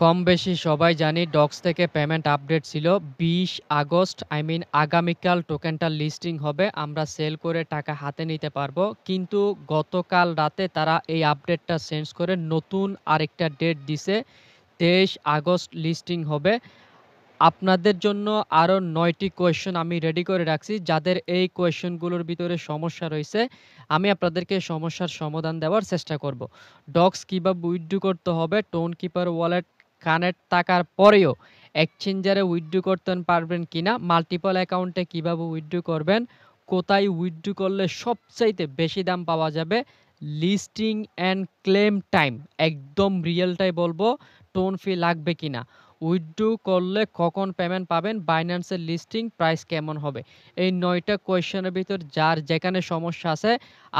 কম বেশি সবাই জানি ডক্স থেকে পেমেন্ট আপডেট ছিল ২০ আগস্ট আগামীকাল টোকেনটা লিস্টিং হবে। আমরা সেল করে টাকা হাতে নিতে পারবো। কিন্তু গতকাল রাতে তারা এই আপডেটটা চেঞ্জ করে নতুন আরেকটা ডেট দিছে। ২৩ আগস্ট লিস্টিং হবে। আপনাদের জন্য আরো ৯ টি কোয়েশ্চেন আমি রেডি করে রাখছি। যাদের এই কোয়েশ্চেনগুলোর ভিতরে সমস্যা রইছে, আমি আপনাদেরকে সমস্যার সমাধান দেওয়ার চেষ্টা করব। ডক্স কিভাবে উইথড্র করতে হবে, টোন কিপার ওয়ালেট কানেক্ট থাকার পরেও এক্সচেঞ্জারে উইথড্র করতে পারবেন কিনা, মাল্টিপল অ্যাকাউন্টে কিভাবে উইথড্র করবেন, কোথায় উইথড্র করলে সবচাইতে বেশি দাম পাওয়া যাবে, লিস্টিং অ্যান্ড ক্লেম টাইম একদম রিয়েলটাই বলবো, টোন ফি লাগবে কিনা, উইথড্র করলে কখন পেমেন্ট পাবেন, বাইন্যান্সের লিস্টিং প্রাইস কেমন হবে। এই ৯ টা কোয়েশ্চেনের ভিতর যার যেখানে সমস্যা আছে,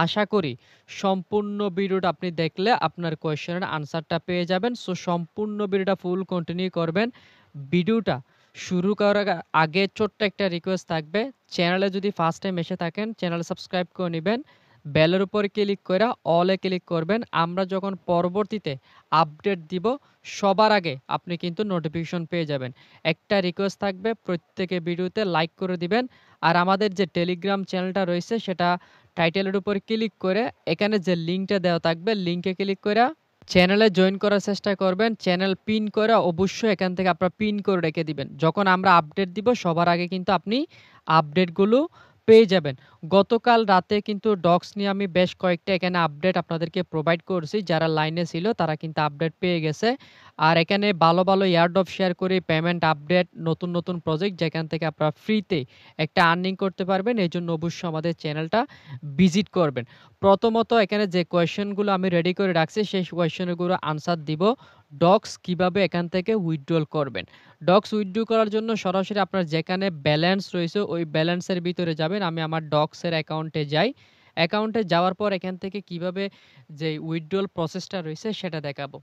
আশা করি সম্পূর্ণ ভিডিওটা আপনি দেখলে আপনার কোয়েশ্চেনের আনসারটা পেয়ে যাবেন। সো সম্পূর্ণ ভিডিওটা ফুল কন্টিনিউ করবেন। ভিডিওটা শুরু করার আগে ছোট্ট একটা রিকোয়েস্ট থাকবে। চ্যানেলে যদি ফার্স্ট টাইম এসে থাকেন, চ্যানেল সাবস্ক্রাইব করে নিবেন। বেলের উপর ক্লিক কইরা অল এ ক্লিক করবেন। আমরা যখন পরবর্তীতে আপডেট দিব সবার আগে আপনি কিন্তু নোটিফিকেশন পেয়ে যাবেন। একটা রিকোয়েস্ট থাকবে, প্রত্যেকে ভিডিওতে লাইক করে দিবেন। আর আমাদের যে টেলিগ্রাম চ্যানেলটা রয়েছে সেটা টাইটেলের উপর ক্লিক করে এখানে যে লিঙ্কটা দেওয়া থাকবে লিঙ্কে ক্লিক কইরা চ্যানেলে জয়েন করার চেষ্টা করবেন। চ্যানেল পিন করে অবশ্যই এখান থেকে আপনারা পিন করে রেখে দিবেন। যখন আমরা আপডেট দিব সবার আগে কিন্তু আপনি আপডেটগুলো পেয়ে যাবেন। গতকাল রাতে কিন্তু ডক্স নিয়ে আমি বেশ কয়েকটা এখানে আপডেট আপনাদেরকে প্রোভাইড করছি। যারা লাইনে ছিল তারা কিন্তু আপডেট পেয়ে গেছে। আর এখানে ভালো, ভালো এয়ারড্রপ শেয়ার করে পেমেন্ট আপডেট, নতুন, নতুন প্রজেক্ট যেখান থেকে আপনারা ফ্রিতে একটা আর্নিং করতে পারবেন। এজন্য অবশ্যই আমাদের চ্যানেলটা ভিজিট করবেন। প্রথমত এখানে যে কোয়েশ্চেনগুলো আমি রেডি করে রাখছি সেই কোয়েশ্চেনগুলো আনসার দিব। ডক্স কিভাবে এখান থেকে উইথড্রল করবেন। ডক্স উইথড্র করার জন্য সরাসরি আপনার যেখানে ব্যালেন্স রয়েছে ওই ব্যালেন্সের ভিতরে যাবেন। আমি আমার ডক্সের অ্যাকাউন্টে যাই। অ্যাকাউন্টে যাওয়ার পর এখান থেকে কিভাবে যে উইথড্রল প্রসেসটা রয়েছে সেটা দেখাবো।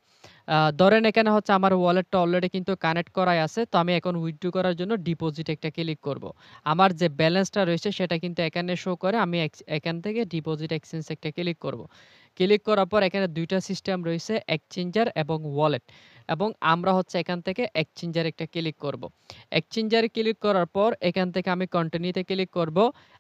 ধরেন এখানে হচ্ছে আমার ওয়ালেটটা অলরেডি কিন্তু কানেক্ট করাই আছে। তো আমি এখন উইথড্র করার জন্য ডিপোজিট একটা ক্লিক করব। আমার যে ব্যালেন্সটা রয়েছে সেটা কিন্তু এখানে শো করে। আমি এখান থেকে ডিপোজিট এক্সচেঞ্জ একটা ক্লিক করব। ক্লিক করার পর এখানে ২ টা সিস্টেম রয়েছে, এক্সচেঞ্জার এবং ওয়ালেট। এবং আমরা হচ্ছে এখান থেকে এক্সচেঞ্জার একটা ক্লিক করব। এক্সচেঞ্জারে ক্লিক করার পর এখান থেকে আমি কন্টিনিউতে ক্লিক করব।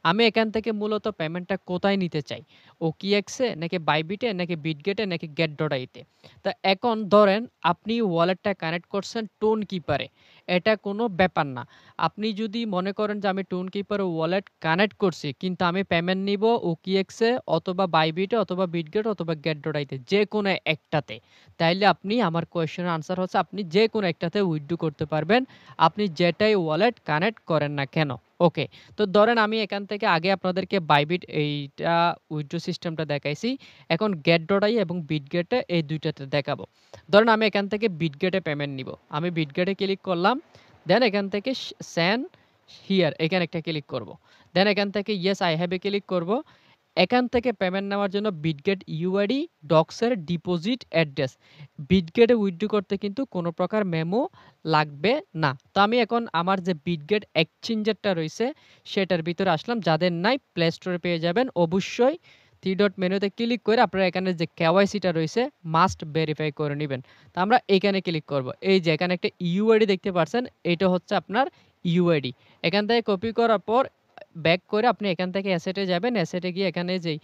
আমি এখান থেকে মূলত পেমেন্টটা কোথায় নিতে চাই? OKX এ নাকি বাইবিটে নাকি বিটগেটে নাকি get.ai তে। তো এখন ধরেন আপনি ওয়ালেটটা কানেক্ট করছেন টোন কিপারে। এটা কোনো ব্যাপার না। আপনি যদি মনে করেন যে আমি টোন কিপারে ওয়ালেট কানেক্ট করছি কিন্তু আমি পেমেন্ট নিব OKX এ অথবা বাইবিটে অথবা বিটগেট অথবা get.ai তে যেকোনো একটাতে। তাইলে আপনি আমার কোয়েশ্চেনের আনসার হচ্ছে আপনি যেকোনো একটাতে উইথড্র করতে পারবেন। আপনি যেটাই ওয়ালেট কানেক্ট করেন না কেন। ওকে। তো ধরেন আমি এখান থেকে আগে আপনাদেরকে বাইবিট এইটা উইথড্র সিস্টেমটা দেখাইছি। এখন get.ai এবং বিটগেটে এই ২ টাতে দেখাবো। ধরেন আমি এখান থেকে বিটগেটে পেমেন্ট নিব। আমি বিটগেটে ক্লিক করলাম। দেন এখান থেকে সেন্ড হিয়ার এখানে একটা ক্লিক করব। দেন এখান থেকে yes I have a click করব। এখান থেকে পেমেন্ট নেওয়ার জন্য বিটগেট ইউআইডি, ডক্সের ডিপোজিট অ্যাড্রেস। বিটগেটে উইথড্র করতে কিন্তু কোনো প্রকার মেমো লাগবে না। তো আমি এখন আমার যে বিটগেট এক্সচেঞ্জারটা রয়েছে সেটার ভিতরে আসলাম। যাদের নাই প্লে স্টোরে পেয়ে যাবেন। অবশ্যই 3 ডট মেনুতে ক্লিক করে আপনারা এখানে যে কেওয়াইসিটা রয়েছে মাস্ট ভেরিফাই করে নিবেন। তো আমরা এখানে ক্লিক করব। এই যে এখানে একটা ইউআইডি দেখতে পাচ্ছেন, এটা হচ্ছে আপনার ইউআইডি। এখান থেকে কপি করার পর ব্যাক করে আপনি এখান থেকে অ্যাসেটে যাবেন। অ্যাসেটে গিয়ে এখানে যেই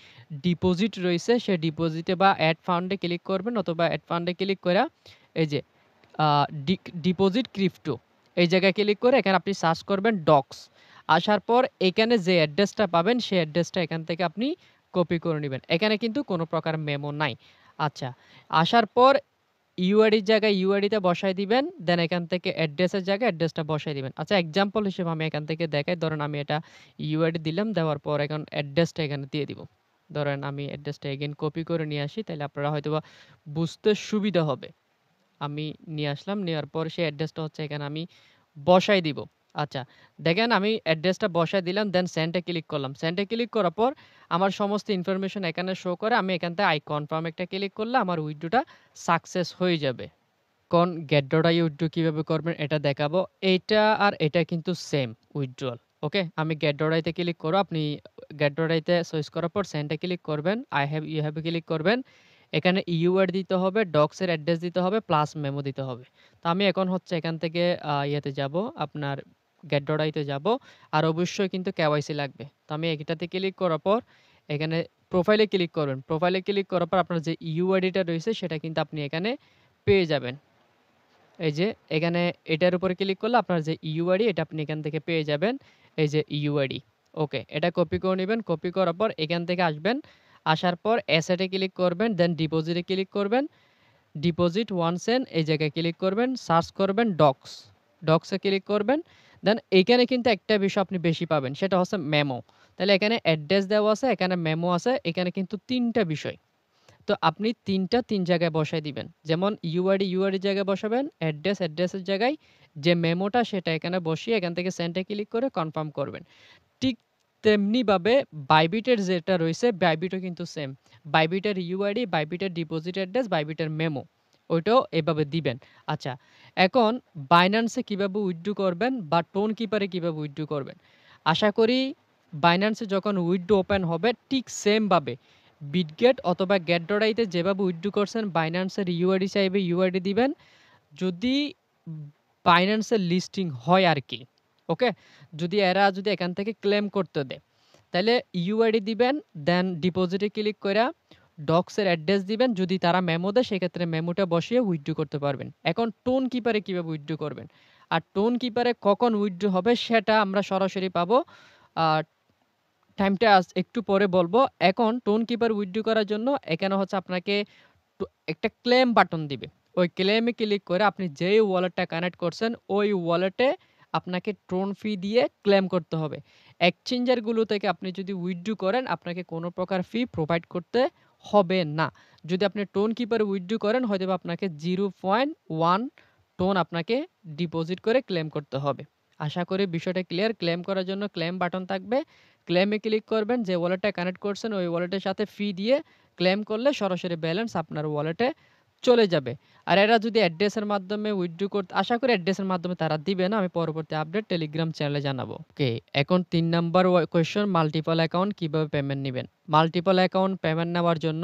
ডিপোজিট রয়েছে সেই ডিপোজিটে বা এড ফান্ডে ক্লিক করবেন অথবা এড ফান্ডে ক্লিক কইরা এই যে আ ডিপোজিট ক্রিপ্টো এই জায়গায় ক্লিক করে এখানে আপনি সার্চ করবেন ডক্স। আসার পর এখানে যে অ্যাড্রেসটা পাবেন সেই অ্যাড্রেসটা এখান থেকে আপনি কপি করে নিবেন। এখানে কিন্তু কোনো প্রকার মেমো নাই। আচ্ছা, আসার পর ইউআইডির জায়গায় ইউআইডিতে বসায় দিবেন। দেন এখান থেকে অ্যাড্রেসের জায়গায় অ্যাড্রেসটা বসায় দিবেন। আচ্ছা, এক্সাম্পল হিসেবে আমি এখান থেকে দেখাই। ধরেন আমি এটা ইউআইডি দিলাম, দেওয়ার পর এখন অ্যাড্রেসটা এখানে দিয়ে দিব। ধরেন আমি অ্যাড্রেসটা এগেইন কপি করে নিয়ে আসি, তাইলে আপনারা হয়তোবা বুঝতে সুবিধা হবে। আমি নিয়ে আসলাম, নেওয়ার পর সেই অ্যাড্রেসটা হচ্ছে এখানে আমি বসায় দিব। আচ্ছা, দেখেন আমি অ্যাড্রেসটা বসায় দিলাম, দেন সেন্ড এ ক্লিক করলাম। সেন্ড এ ক্লিক করার পর আমার সমস্ত ইনফরমেশন এখানে শো করে। আমি এখান থেকে আই কনফার্ম একটা ক্লিক করলে আমার উইথড্রটা সাকসেস হয়ে যাবে। এখন get.ai উইথড্র কিভাবে করবেন এটা দেখাবো। এইটা আর এটা কিন্তু সেম উইথড্রল। ওকে? আমি get.ai তে ক্লিক করব। আপনি get.ai তে চয়েস করার পর সেন্ড এ ক্লিক করবেন। ইউ হ্যাভ এ ক্লিক করবেন। এখানে ইউআইডি দিতে হবে, ডক্সের অ্যাড্রেস দিতে হবে, প্লাস মেমো দিতে হবে। তো আমি এখন হচ্ছে এখান থেকে ইয়েতে যাব, আপনার গেট.আইতে যাব। আর অবশ্যই কিন্তু কেওয়াইসি লাগবে। তো আমি এটাতে ক্লিক করার পর এখানে প্রোফাইলে ক্লিক করবেন। প্রোফাইলে ক্লিক করার পর আপনার যে ইউআইডিটা রয়েছে সেটা কিন্তু আপনি এখানে পেয়ে যাবেন। এই যে এখানে এটার উপরে ক্লিক করলে আপনার যে ইউআইডি এটা আপনি এখান থেকে পেয়ে যাবেন। এই যে ইউআইডি। ওকে, এটা কপি করে নিবেন। কপি করার পর এখান থেকে আসবেন। আসার পর অ্যাসেটে ক্লিক করবেন, দেন ডিপোজিটে ক্লিক করবেন। ডিপোজিট ওয়ান্স এন এই জায়গায় ক্লিক করবেন, সার্চ করবেন ডক্স। ডক্সে ক্লিক করবেন। দেন এইখানে কিন্তু একটা বিষয় আপনি বেশি পাবেন, সেটা হচ্ছে মেমো। তাহলে এখানে অ্যাড্রেস দেওয়া আছে, এখানে মেমো আছে, এখানে কিন্তু ৩ টা বিষয়। তো আপনি ৩ টা ৩ জায়গায় বসায় দিবেন। যেমন ইউআইডি জায়গায় বসাবেন, অ্যাড্রেসের জায়গায় যে মেমোটা সেটা এখানে বসিয়ে এখান থেকে সেন্ডে ক্লিক করে কনফার্ম করবেন। ঠিক তেমনিভাবে বাইবিটের যেটা রয়েছে, বাইবিটও কিন্তু সেম। বাইবিটের ইউআইডি, বাইবিটের ডিপোজিট অ্যাড্রেস, বাইবিটের মেমো ওইটাও এভাবে দিবেন। আচ্ছা, এখন বাইন্যান্সে কিভাবে উইথড্র করবেন বা টোন কিপারে কিভাবে উইথড্র করবেন? আশা করি বাইন্যান্সে যখন উইথড্র ওপেন হবে ঠিক সেমভাবে বিটগেট অথবা গেট.আইতে যেভাবে উইথড্র করছেন বাইন্যান্সের ইউআইডি চাইবে ইউআইডি দিবেন। যদি বাইন্যান্সের লিস্টিং হয় আরকি। ওকে? যদি এখান থেকে ক্লেম করতে দেয়, তাইলে ইউআইডি দিবেন, দেন ডিপোজিটে ক্লিক কইরা ডক্সের অ্যাড্রেস দিবেন। যদি তারা মেমো দেয় সেক্ষেত্রে মেমোটা বসিয়ে উইথড্র করতে পারবেন। এখন টোন কিপারে কিভাবে উইথড্র করবেন? আর টোন কিপারে কখন উইথড্র হবে সেটা আমরা সরাসরি পাবো। আ টাইমটা একটু পরে বলবো। এখন টোন কিপার উইথড্র করার জন্য এখানে হচ্ছে আপনাকে একটা ক্লেম বাটন দিবে। ওই ক্লেমে ক্লিক করে আপনি যেই ওয়ালেটটা কানেক্ট করছেন ওই ওয়ালেটে আপনাকে টোন ফি দিয়ে ক্লেম করতে হবে। এক্সচেঞ্জার গুলো থেকে আপনি যদি উইথড্র করেন আপনাকে কোনো প্রকার ফি প্রোভাইড করতে হবে না। যদি আপনি টোন কিপারে উইথড্র করেন হয়তোবা আপনাকে 0.1 টোন আপনাকে ডিপোজিট করে ক্লেম করতে হবে। আশা করি বিষয়টা ক্লিয়ার। ক্লেম করার জন্য ক্লেম বাটন থাকবে। ক্লেমে ক্লিক করবেন, যে ওয়ালেটটা কানেক্ট করছেন ওই ওয়ালেটের সাথে ফি দিয়ে ক্লেম করলে সরাসরি ব্যালেন্স আপনার ওয়ালেটে চলে যাবে। আর এরা যদি অ্যাড্রেসের মাধ্যমে উইথড্র করতে আশা করি অ্যাড্রেসের মাধ্যমে তারা দিবে না। আমি পরবর্তী আপডেট টেলিগ্রাম চ্যানেলে জানাবো। ওকে, এখন ৩ নাম্বার কোয়েশ্চন মাল্টিপল অ্যাকাউন্ট কিভাবে পেমেন্ট নিবেন? মাল্টিপল অ্যাকাউন্ট পেমেন্ট নেওয়ার জন্য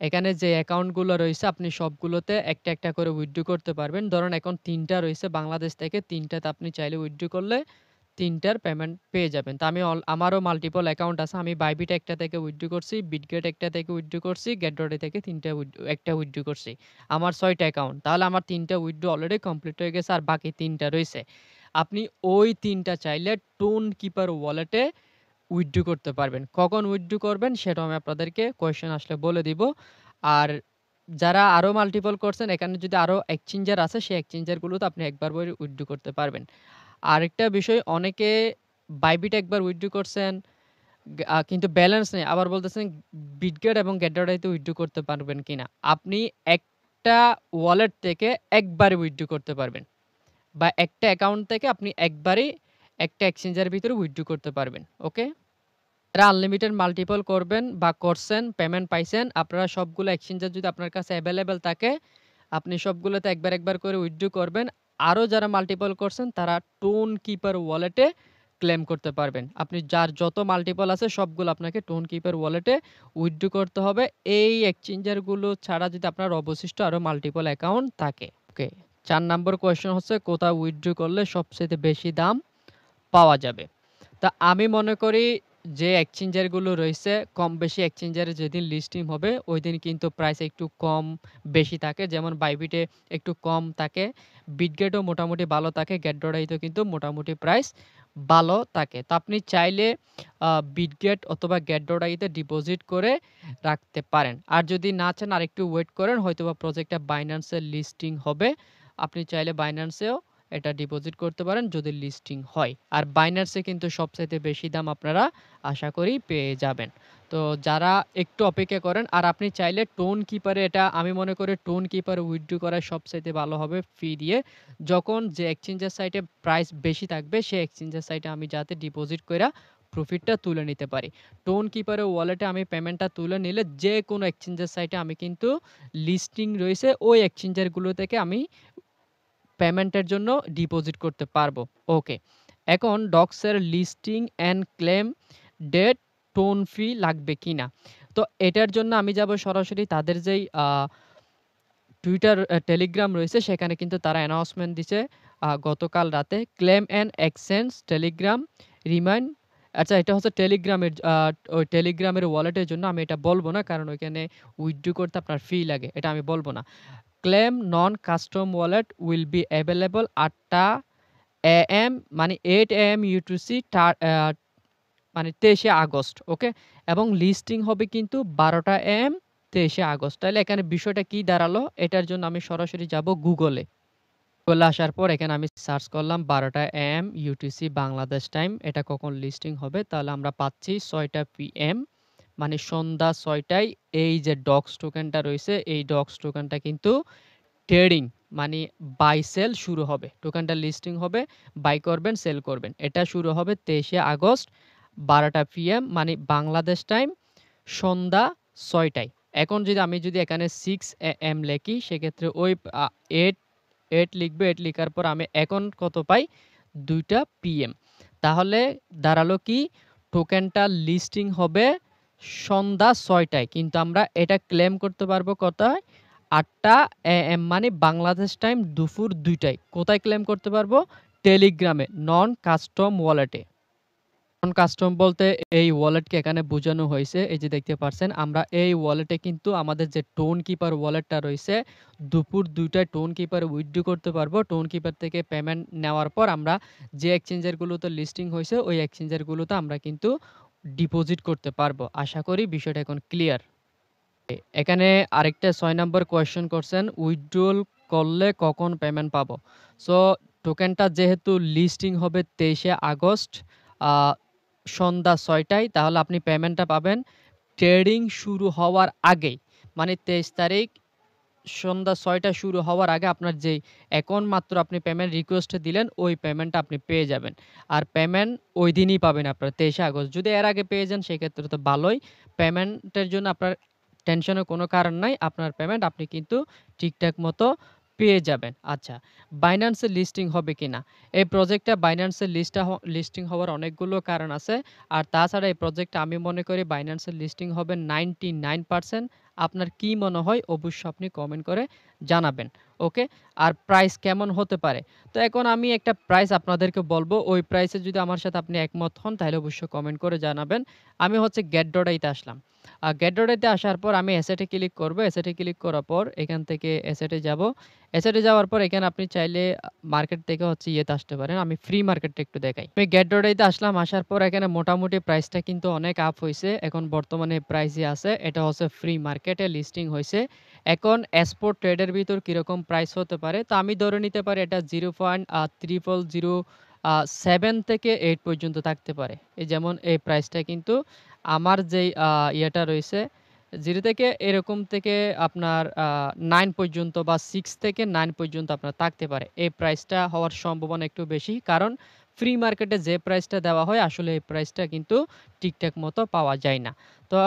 এখানে যে অ্যাকাউন্টগুলো রয়েছে আপনি সবগুলোতে একটা করে উইথড্র করতে পারবেন। ধরুন এখন ৩ টা রয়েছে বাংলাদেশ থেকে, ৩ টাতে আপনি চাইলে উইথড্র করলে ৩ টার পেমেন্ট পেয়ে যাবেন। তো আমারও মাল্টিপল অ্যাকাউন্ট আছে। আমি বাইবিট একটা থেকে উইথড্র করছি, বিটগেট একটা থেকে উইথড্র করছি, গেট.আই থেকে ৩ টা একটা উইথড্র করছি। আমার ৬ টা অ্যাকাউন্ট। তাহলে আমার ৩ টা উইথড্র অলরেডি কমপ্লিট হয়ে গেছে আর বাকি ৩ টা রয়েছে। আপনি ওই ৩ টা চাইলে টোন কিপার ওয়ালেটে উইথড্র করতে পারবেন। কখন উইথড্র করবেন সেটাও আমি আপনাদেরকে কোয়েশ্চেন আসলে বলে দিব। আর যারা আরো মাল্টিপল করছেন এখানে যদি আরো এক্সচেঞ্জার আছে সেই এক্সচেঞ্জার গুলোতে আপনি একবার করে উইথড্র করতে পারবেন। আরেকটা বিষয়, অনেকে বাইবিট একবার উইথড্র করছেন কিন্তু ব্যালেন্স নেই। আবার বলতেছেন বিটগেট এবং গেট.আই তে উইথড্র করতে পারবেন কিনা? আপনি একটা ওয়ালেট থেকে একবারে উইথড্র করতে পারবেন। বা একটা অ্যাকাউন্ট থেকে আপনি একবারেই একটা এক্সচেঞ্জের ভিতরে উইথড্র করতে পারবেন। ওকে? যারা আনলিমিটেড মাল্টিপল করবেন বা করছেন, পেমেন্ট পাইছেন, আপনারা সবগুলো এক্সচেঞ্জার যদি আপনার কাছে এভেইলেবল থাকে, আপনি সবগুলোতে একবার করে উইথড্র করবেন। আরো যারা মাল্টিপল করছেন তারা টোন কিপার ওয়ালেটে ক্লেম করতে পারবেন। আপনি যার যত মাল্টিপল আছে সবগুলো আপনাকে টোন কিপার ওয়ালেটে উইথড্র করতে হবে। এই এক্সচেঞ্জার গুলো ছাড়া যদি আপনার অবশিষ্ট আরো মাল্টিপল অ্যাকাউন্ট থাকে। ওকে। ৪ নাম্বার কোয়েশ্চেন হচ্ছে কোথায় উইথড্র করলে সবচাইতে বেশি দাম পাওয়া যাবে? তা আমি মনে করি যে এক্সচেঞ্জার গুলো রয়েছে কম বেশি এক্সচেঞ্জারে যেদিন লিস্টিং হবে ওইদিন কিন্তু প্রাইস একটু কম বেশি থাকে। যেমন বাইবিটে একটু কম থাকে, বিটগেটও মোটামুটি ভালো থাকে, গেট.আইতেও কিন্তু মোটামুটি প্রাইস ভালো থাকে। তো আপনি চাইলে বিটগেট অথবা গেট.আইতে ডিপোজিট করে রাখতে পারেন। আর যদি না চান আরেকটু ওয়েট করেন হয়তোবা প্রজেক্টটা বাইন্যান্সে লিস্টিং হবে। আপনি চাইলে বাইন্যান্সেও এটা ডিপোজিট করতে পারেন যদি লিস্টিং হয়। আর বাইন্যান্সে কিন্তু সবচাইতে বেশি দাম আপনারা আশা করি পেয়ে যাবেন। তো যারা একটু অপেক্ষা করেন আর আপনি চাইলে টোন কিপারে এটা আমি মনে করি টোন কিপারে উইথড্র করা সবচাইতে ভালো হবে ফি দিয়ে। যখন যে এক্সচেঞ্জের সাইটে প্রাইস বেশি থাকবে সেই এক্সচেঞ্জের সাইটে আমি যাতে ডিপোজিট কইরা প্রফিটটা তুলে নিতে পারি। টোন কিপারে ওয়ালেটে আমি পেমেন্টটা তুলে নিলে যেকোনো এক্সচেঞ্জের সাইটে আমি কিন্তু লিস্টিং রয়েছে ওই এক্সচেঞ্জার গুলো থেকে আমি পেমেন্টের জন্য ডিপোজিট করতে পারবো। ওকে। এখন ডক্সের লিস্টিং অ্যান্ড ক্লেম ডেট টোন ফি লাগবে কিনা? তো এটার জন্য আমি যাব সরাসরি তাদের যেই টুইটার, টেলিগ্রাম রয়েছে সেখানে কিন্তু তারা অ্যানাউন্সমেন্ট দিছে গতকাল রাতে। Claim and exchange Telegram remind. আচ্ছা, এটা হচ্ছে টেলিগ্রামের ওই টেলিগ্রামের ওয়ালেটের জন্য। আমি এটা বলব না কারণ ওইখানে উইথড্র করতে আপনার ফি লাগে। এটা আমি বলব না। Claim non custom wallet will be available ৮টা AM মানে 8 AM UTC মানে 23শে আগস্ট। ওকে? এবং লিস্টিং হবে কিন্তু 12টা AM 23শে আগস্ট। তাইলে এখানে বিষয়টা কি দাঁড়ালো? এটার জন্য আমি সরাসরি যাব গুগলে। গুগলে আসার পর এখানে আমি সার্চ করলাম 12টা AM UTC বাংলাদেশ টাইম। এটা কখন লিস্টিং হবে? তাহলে আমরা পাচ্ছি 6টা PM মানে সন্ধ্যা 6টায় এই যে ডক্স টোকেনটা রয়েছে, এই ডক্স টোকেনটা কিন্তু ট্রেডিং মানে বাই সেল শুরু হবে। টোকেনটা লিস্টিং হবে, বাই করবেন, সেল করবেন। এটা শুরু হবে 23শে আগস্ট 12টা PM মানে বাংলাদেশ টাইম সন্ধ্যা 6টায়। এখন আমি যদি এখানে 6 AM লেখি সেক্ষেত্রে ওই 8 লিখবে। 8 লিখার পর আমি এখন কত পাই? 2টা PM। তাহলে দাঁড়ালো কি? টোকেনটা লিস্টিং হবে সন্ধ্যা 6টায়। কিন্তু আমরা এটা ক্লেম করতে পারবো কোথায়? 8টা AM মানে বাংলাদেশ টাইম দুপুর 2টায়। কোথায় ক্লেম করতে পারবো? টেলিগ্রামে নন কাস্টম ওয়ালেটে। নন কাস্টম বলতে এই ওয়ালেটকে এখানে বোঝানো হয়েছে। এই যে দেখতে পারছেন আমরা এই ওয়ালেটে কিন্তু আমাদের যে টোন কিপার ওয়ালেটটা রয়েছে দুপুর 2টায় টোন কিপার উইথড্র করতে পারবো। টোন কিপার থেকে পেমেন্ট নেওয়ার পর আমরা যে এক্সচেঞ্জারগুলোতে লিস্টিং হয়েছে ওই এক্সচেঞ্জারগুলোতে আমরা কিন্তু ডিপোজিট করতে পারবো। আশা করি বিষয়টা এখন ক্লিয়ার। এখানে আরেকটা ৬ নাম্বার কোয়েশ্চেন করছেন, উইথড্রল করলে কখন পেমেন্ট পাবো? সো টোকেনটা যেহেতু লিস্টিং হবে ২৩শে আগস্ট আ সন্ধ্যা ৬টায়, তাহলে আপনি পেমেন্টটা পাবেন ট্রেডিং শুরু হওয়ার আগেই। মানে ২৩ তারিখ সন্ধ্যা ৬টা শুরু হওয়ার আগে আপনার যেই এখন মাত্র আপনি পেমেন্ট রিকোয়েস্ট দিলেন, ওই পেমেন্টটা আপনি পেয়ে যাবেন। আর পেমেন্ট ওই দিনই পাবেন আপনারা ২৩শে আগস্ট। যদি এর আগে পেয়ে যান সেক্ষেত্রে তো ভালোই। পেমেন্টের জন্য আপনার টেনশনের কোনো কারণ নাই। আপনার পেমেন্ট আপনি কিন্তু ঠিকঠাক মতো পেয়ে যাবেন। আচ্ছা, বাইন্যান্সে লিস্টিং হবে কিনা? এই প্রজেক্টটা বাইন্যান্সে লিস্টিং হওয়ার অনেকগুলো কারণ আছে। আর তাছাড়া এই প্রজেক্টটা আমি মনে করি বাইন্যান্সে লিস্টিং হবে 99%। আপনার কি মনে হয় অবশ্যই আপনি কমেন্ট করে জানাবেন। ওকে? আর প্রাইস কেমন হতে পারে? তো এখন আমি একটা প্রাইস আপনাদেরকে বলবো। ওই প্রাইসে যদি আমার সাথে আপনি একমত হন তাহলে অবশ্যই কমেন্ট করে জানাবেন। আমি হচ্ছে গেটডটাইতে আসলাম। গেটডটাইতে আসার পর আমি অ্যাসেটে ক্লিক করব। অ্যাসেটে ক্লিক করার পর এখান থেকে অ্যাসেটে যাব। অ্যাসেটে যাওয়ার পর এখানে আপনি চাইলে মার্কেট থেকে হচ্ছে ইয়েতে আসতে পারেন। আমি ফ্রি মার্কেটটা একটু দেখাই। আমি গেটডটাইতে আসলাম। আসার পর এখানে মোটামুটি প্রাইসটা কিন্তু অনেক আপ হইছে। এখন বর্তমানে প্রাইসই আছে। এটা হচ্ছে ফ্রি মার্কেটে লিস্টিং হইছে। এখন স্পট ট্রেডের ভিতর কিরকম প্রাইস হতে পারে? তো আমি ধরে নিতে পারি এটা 0.0007 থেকে 8 পর্যন্ত থাকতে পারে। এই যেমন এই প্রাইসটা কিন্তু আমার যেই ইয়েটা রয়েছে 0 থেকে এরকম থেকে আপনার 9 পর্যন্ত বা 6 থেকে 9 পর্যন্ত আপনার থাকতে পারে। এই প্রাইসটা হওয়ার সম্ভাবনা একটু বেশি। কারণ ফ্রি মার্কেটে যে প্রাইসটা দেওয়া হয় আসলে এই প্রাইসটা কিন্তু ঠিকঠাক মতো পাওয়া যায় না। তো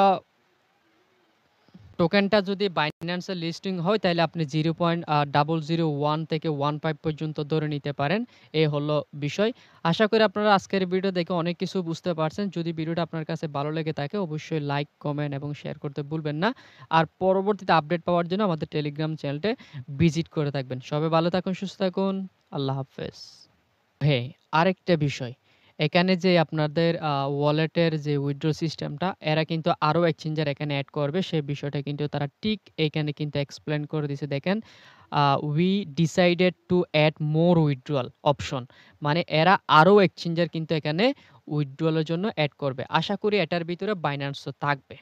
টোকেনটা যদি বাইন্যান্সে লিস্টিং হয় তাহলে আপনি 0.001 থেকে 15 পর্যন্ত ধরে নিতে পারেন। এ হলো বিষয়। আশা করি আপনারা আজকের ভিডিও দেখে অনেক কিছু বুঝতে পারছেন। যদি ভিডিওটা আপনার কাছে ভালো লেগে থাকে অবশ্যই লাইক, কমেন্ট এবং শেয়ার করতে ভুলবেন না। আর পরবর্তীতে আপডেট পাওয়ার জন্য আমাদের টেলিগ্রাম চ্যানেলটা ভিজিট করে থাকবেন। সবাই ভালো থাকুন, সুস্থ থাকুন। আল্লাহ হাফেজ। হ্যাঁ, আরেকটা বিষয়। এখানে যে আপনাদের ওয়ালেটের যে উইথড্র সিস্টেমটা এরা কিন্তু আরো এক্সচেঞ্জার এখানে এড করবে। সে বিষয়টা কিন্তু তারা ঠিক এখানে কিন্তু এক্সপ্লেইন করে দিছে দেখেন। "We decided to add more withdrawal option" মানে এরা আরো এক্সচেঞ্জার কিন্তু এখানে উইথড্রয়াল এর জন্য এড করবে। আশা করি এটার ভিতরে বাইন্যান্স ও থাকবে।